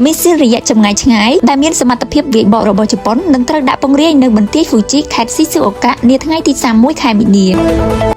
មីស៊ីលរយៈចម្ងាយឆ្ងាយដែលមានសមត្ថភាពវាយបករបស់ជប៉ុននឹងត្រូវដាក់ពង្រាយនៅបន្ទាយ Fuji ខេត្តស៊ីស៊ូអូកានាថ្ងៃទី31 ខែមីនា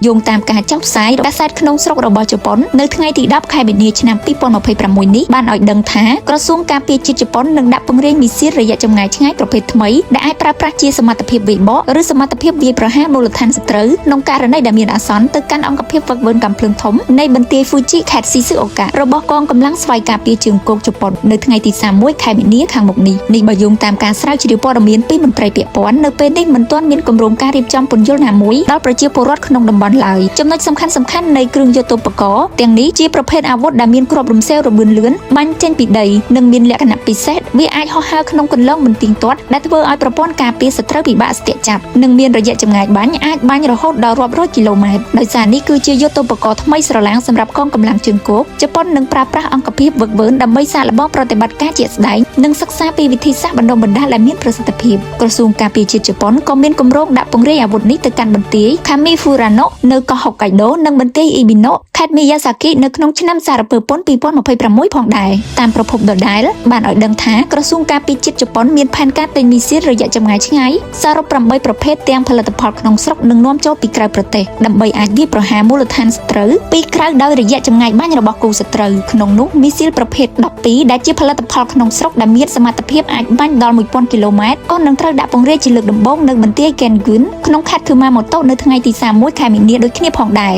យោងតាមការចុះផ្សាយកាសែតក្នុងស្រុករបស់ជប៉ុននៅថ្ងៃទី10 ខែមីនាឆ្នាំ2026នេះបានឲ្យដឹងថាក្រសួងការពារជាតិជប៉ុននឹងដាក់ពង្រាយមីស៊ីលរយៈចម្ងាយឆ្ងាយប្រភេទថ្មីដែលអាចប្រើប្រាស់ជាសមត្ថភាពវាយបកឬសមត្ថភាពវាយប្រហារមូលដ្ឋានសត្រូវក្នុងករណីដែលមានអាសន្នទៅកាន់អង្គភាពហ្វឹកហ្វឺនកាំភ្លើងធំនៃបន្ទាយ Fuji ខេត្តស៊ីស៊ូអូការបស់កងកម្លាំងស្វ័យការពារជើងគោកជប៉ុននៅថ្ងៃទី31 ខែមីនាខាងមុខនេះបើយោងតាមការស្រាវជ្រាវព័ត៌មានពីមន្ត្រីពាក់ព័ន្ធនៅពេលនេះមិនទាន់មានគម្រោងការរៀបចំពន្យល់ណាមួយដល់ប្រជាពលរដ្ឋក្នុងតំបន់ឡើយចំណុចសំខាន់នៃគ្រឿងយុទ្ធោបករណ៍ទាំងនេះជាប្រភេទអាវុធដែលមានគ្រាប់រំសេវរបឿនលឿនបាញ់ចេញពីដីនិងមានលក្ខណៈពិសេសវាអាចហោះហើរក្នុងគន្លងមិនទៀងទាត់ដែលធ្វើឲ្យប្រព័ន្ធការពារសត្រូវពិបាកស្ទាក់ចាប់និងមានរយៈចម្ងាយបាញ់អាចបាញ់រហូតដល់រាប់រយគីឡូម៉ែត្រដោយសារនេះគឺជាយុទ្ធោបករណ៍ថ្មីស្រឡាងសម្រាប់កងកម្លាំងជើងគោកជប៉ុននឹងប្រើប្រាស់អង្គភាពហ្វឹកហ្វឺនដើម្បីសាកល្បងប្រតិបត្តិការជាក់ស្ដែងនិងសិក្សាពីវិធីសាស្ត្របណ្ដុះបណ្ដាលដែលមានប្រសិទ្ធភាពក្រសួងការពារជាតិជប៉ុនក៏មានគម្រោងដាក់ពង្រាយអាវុធនេះទៅកាន់បន្ទាយ Kamifurano នៅកោះ Hokkaido និងបន្ទាយ Ibino ខេត្ត Miyazaki នៅក្នុងឆ្នាំសារពើពន្ធ2026ផងដែរតាមប្រភពដដែលបានឲ្យដឹងថាក្រសួងការពារជាតិជប៉ុនមានផែនការទិញមីស៊ីលរយៈចម្ងាយឆ្ងាយសរុប8ប្រភេទទាំងផលិតផលក្នុងស្រុកនិងនាំចូលពីក្រៅប្រទេសដើម្បីអាចវាយប្រហារមូលដ្ឋានសត្រូវពីក្រៅដោយរយៈចម្ងាយបាញ់របស់គូសត្រូវក្នុងនោះមីស៊ីលប្រភេទ12ដែលជាផលិតផលក្នុងស្រុកដែលមានសមត្ថភាពអាចបាញ់ដល់ 1000 គីឡូម៉ែត្រក៏នឹងត្រូវដាក់ពង្រាយជាលើកដំបូងនៅបន្ទាយ Kengun ក្នុងខេត្ត Kumamoto នៅថ្ងៃទី31 ខែមីនាដូចគ្នាផងដែរ